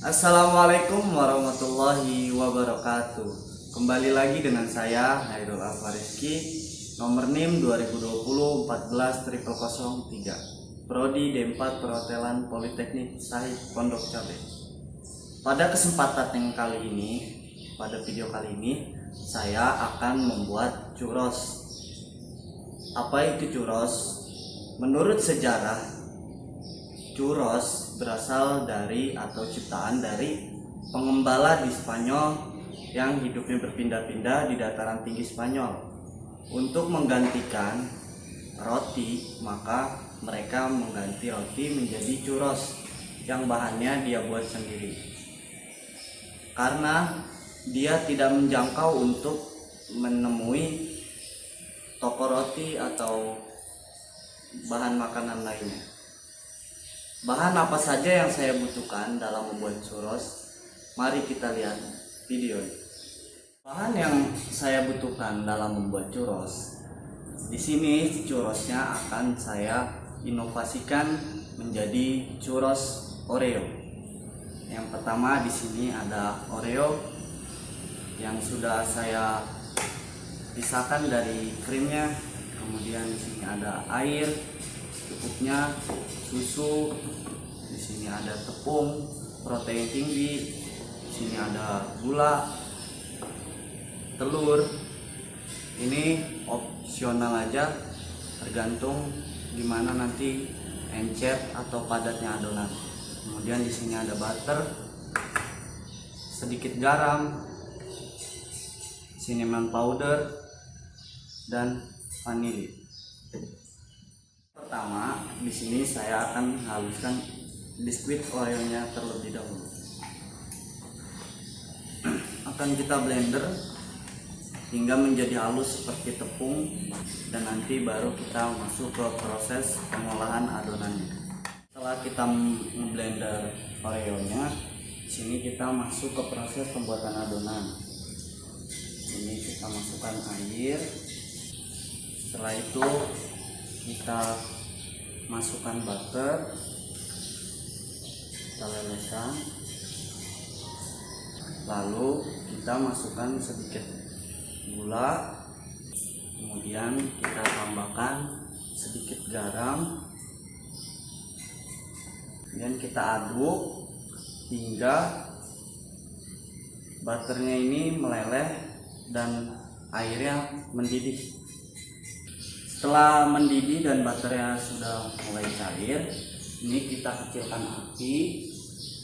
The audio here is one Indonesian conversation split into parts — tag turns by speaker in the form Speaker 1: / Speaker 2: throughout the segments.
Speaker 1: Assalamualaikum warahmatullahi wabarakatuh. Kembali lagi dengan saya Hairul Alfariski, nomor NIM 2020 14003, Prodi D4 Perhotelan Politeknik Syahid Pondok Cabe. Pada kesempatan pada video kali ini saya akan membuat churros. Apa itu churros? Menurut sejarah, churros berasal dari atau ciptaan dari pengembala di Spanyol yang hidupnya berpindah-pindah di dataran tinggi Spanyol. Untuk menggantikan roti, maka mereka mengganti roti menjadi churros yang bahannya dia buat sendiri. Karena dia tidak menjangkau untuk menemui toko roti atau bahan makanan lainnya. Bahan apa saja yang saya butuhkan dalam membuat churros? Mari kita lihat video ini. Bahan yang saya butuhkan dalam membuat churros, di sini churrosnya akan saya inovasikan menjadi churros Oreo. Yang pertama di sini ada Oreo yang sudah saya pisahkan dari krimnya. Kemudian di sini ada air cukupnya, susu, di sini ada tepung protein tinggi, di sini ada gula, telur. Ini opsional aja, tergantung gimana nanti encer atau padatnya adonan. Kemudian di sini ada butter, sedikit garam, cinnamon powder, dan vanili. Pertama, di sini saya akan haluskan biskuit Oreo-nya terlebih dahulu. Akan kita blender hingga menjadi halus seperti tepung, dan nanti baru kita masuk ke proses pengolahan adonannya. Setelah kita blender Oreo-nya, di sini kita masuk ke proses pembuatan adonan. Ini kita masukkan air. Setelah itu kita masukkan butter, kita lelehkan, lalu kita masukkan sedikit gula, kemudian kita tambahkan sedikit garam, kemudian kita aduk hingga butternya ini meleleh dan airnya mendidih. Setelah mendidih dan butternya sudah mulai cair, ini kita kecilkan api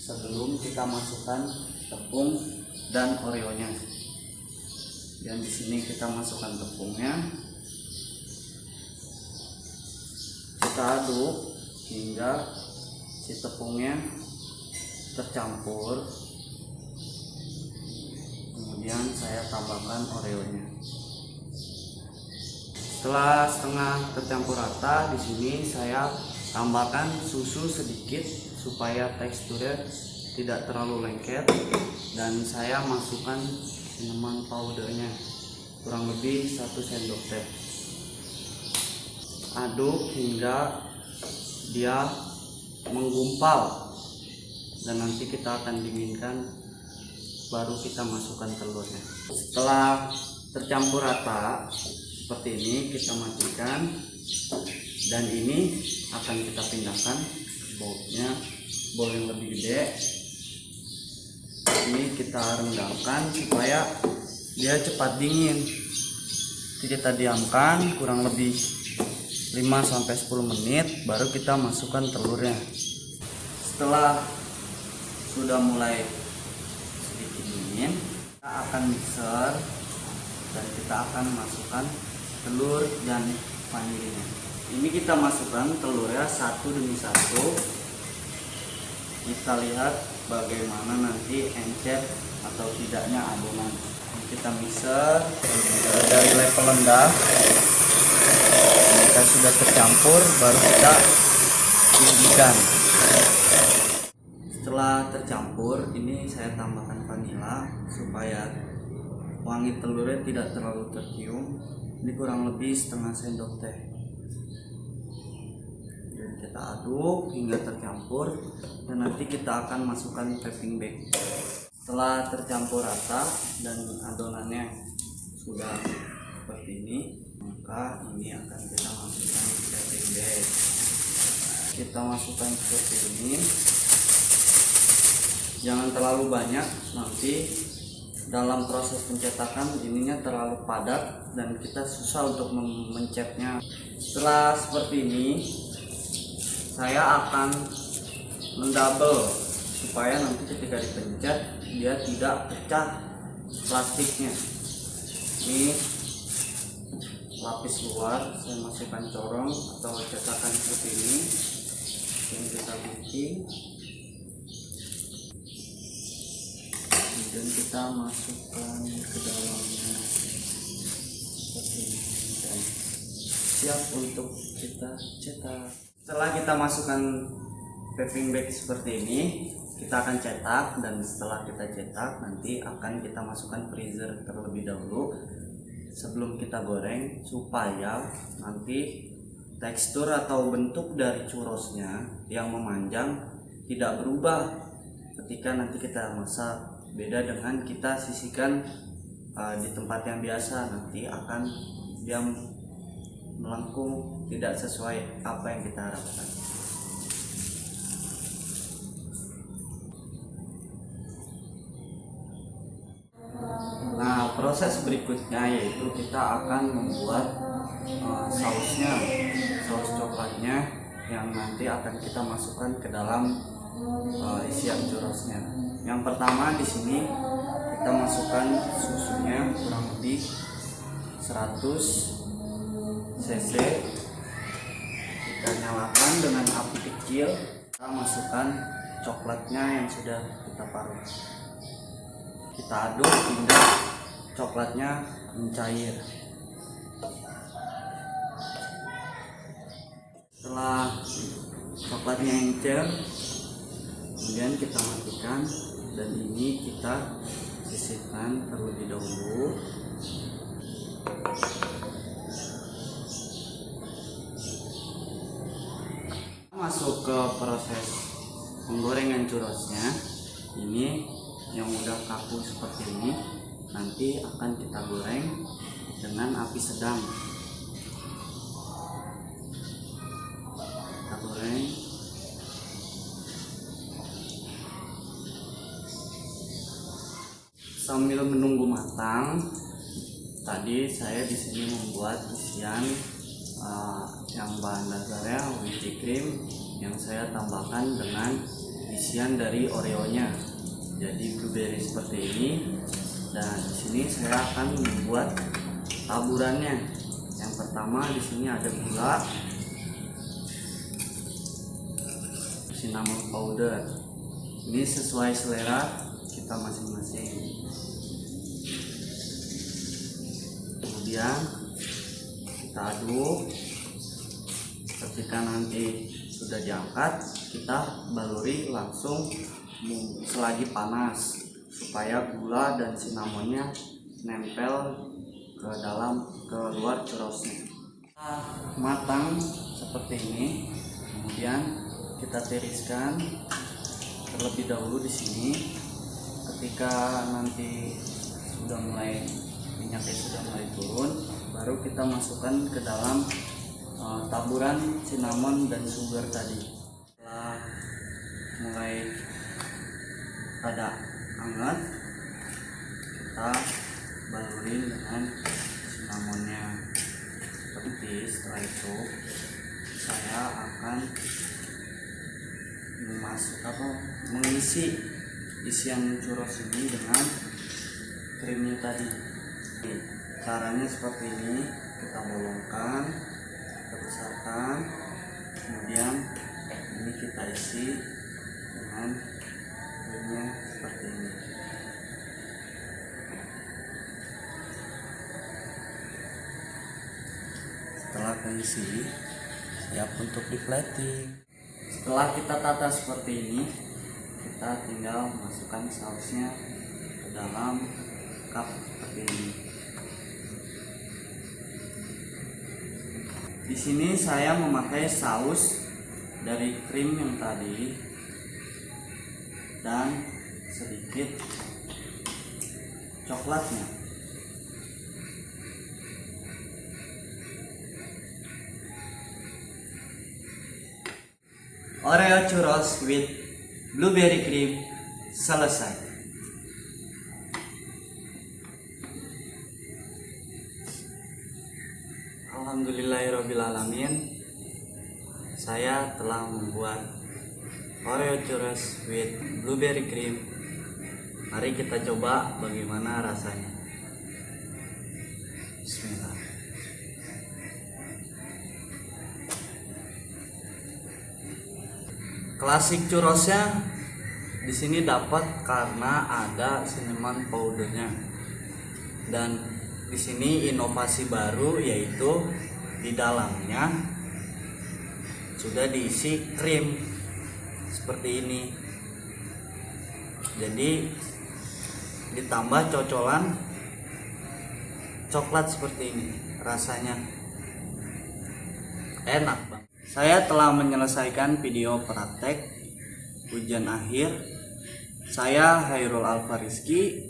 Speaker 1: sebelum kita masukkan tepung dan Oreo-nya. Dan di sini kita masukkan tepungnya, kita aduk hingga si tepungnya tercampur. Kemudian saya tambahkan Oreo-nya. Setelah setengah tercampur rata, di sini saya tambahkan susu sedikit supaya teksturnya tidak terlalu lengket, dan saya masukkan cinnamon powdernya kurang lebih 1 sendok teh. Aduk hingga dia menggumpal, dan nanti kita akan dinginkan, baru kita masukkan telurnya. Setelah tercampur rata seperti ini, kita matikan, dan ini akan kita pindahkan ke bowl yang lebih gede. Ini kita rendamkan supaya dia cepat dingin. Kita diamkan kurang lebih 5-10 menit, baru kita masukkan telurnya. Setelah sudah mulai sedikit dingin, kita akan mixer dan kita akan masukkan telur dan vanilinya. Ini kita masukkan telurnya satu demi satu. Kita lihat bagaimana nanti encer atau tidaknya adonan. Kita mixer dari level rendah. Jika sudah tercampur, baru kita didihkan. Setelah tercampur, ini saya tambahkan vanila supaya wangi telurnya tidak terlalu tercium. Ini kurang lebih setengah sendok teh. kita aduk hingga tercampur, dan nanti kita akan masukkan piping bag. Setelah tercampur rata dan adonannya sudah seperti ini, maka ini akan kita masukkan piping bag. Kita masukkan seperti ini, jangan terlalu banyak, nanti dalam proses pencetakan ininya terlalu padat dan kita susah untuk mencetnya. Setelah seperti ini, saya akan mendouble supaya nanti ketika dipencet dia tidak pecah plastiknya. Ini lapis luar saya masukkan corong atau cetakan seperti ini yang kita bikin, kemudian kita masukkan ke dalamnya seperti ini dan siap untuk kita cetak. Setelah kita masukkan piping bag seperti ini, kita akan cetak, dan setelah kita cetak nanti akan kita masukkan freezer terlebih dahulu sebelum kita goreng, supaya nanti tekstur atau bentuk dari churrosnya yang memanjang tidak berubah ketika nanti kita masak. Beda dengan kita sisihkan di tempat yang biasa, nanti akan dia melengkung, tidak sesuai apa yang kita harapkan. Nah, proses berikutnya yaitu kita akan membuat sausnya, saus coklatnya yang nanti akan kita masukkan ke dalam isian churrosnya. Yang pertama di sini kita masukkan susunya kurang lebih 100 cc. Kita nyalakan dengan api kecil. Kita masukkan coklatnya yang sudah kita parut. Kita aduk hingga coklatnya mencair. Setelah coklatnya encer, kemudian kita matikan, dan ini kita sisihkan terlebih dahulu. Masuk ke proses penggorengan churrosnya. Ini yang udah kaku seperti ini nanti akan kita goreng dengan api sedang. Kita goreng sambil menunggu matang. Tadi saya di sini membuat isian yang bahan dasarnya whipped cream yang saya tambahkan dengan isian dari Oreo-nya. Jadi blueberry seperti ini, dan di sini saya akan membuat taburannya. Yang pertama di sini ada gula, cinnamon powder. Ini sesuai selera kita masing-masing. Kemudian kita aduk. Ketika nanti sudah diangkat, kita baluri langsung selagi panas supaya gula dan cinnamonnya nempel ke luar churrosnya. Matang seperti ini, kemudian kita tiriskan terlebih dahulu di sini. Ketika nanti sudah mulai minyaknya sudah mulai turun, baru kita masukkan ke dalam taburan cinnamon dan sugar tadi. Setelah mulai rada hangat, kita balurin dengan cinnamonnya. Setelah itu saya akan mengisi isian churros ini dengan krimnya tadi. Caranya seperti ini, kita bolongkan, kita besarkan, kemudian ini kita isi dengan krimnya seperti ini. Setelah keisi, siap untuk di plating. Setelah kita tata seperti ini, kita tinggal masukkan sausnya ke dalam cup seperti ini. Di sini saya memakai saus dari krim yang tadi dan sedikit coklatnya. Oreo churros with blueberry cream selesai. Alhamdulillahirobbilalamin, saya telah membuat Oreo churros with blueberry cream. Mari kita coba bagaimana rasanya. Bismillah. Klasik churrosnya di sini dapat karena ada cinnamon powdernya, dan di sini inovasi baru yaitu di dalamnya sudah diisi krim seperti ini. Jadi ditambah cocolan coklat seperti ini, rasanya enak banget. Saya telah menyelesaikan video praktek ujian akhir. Saya Hairul Alfariski.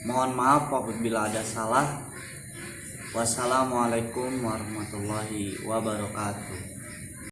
Speaker 1: Mohon maaf apabila ada salah. Wassalamualaikum warahmatullahi wabarakatuh.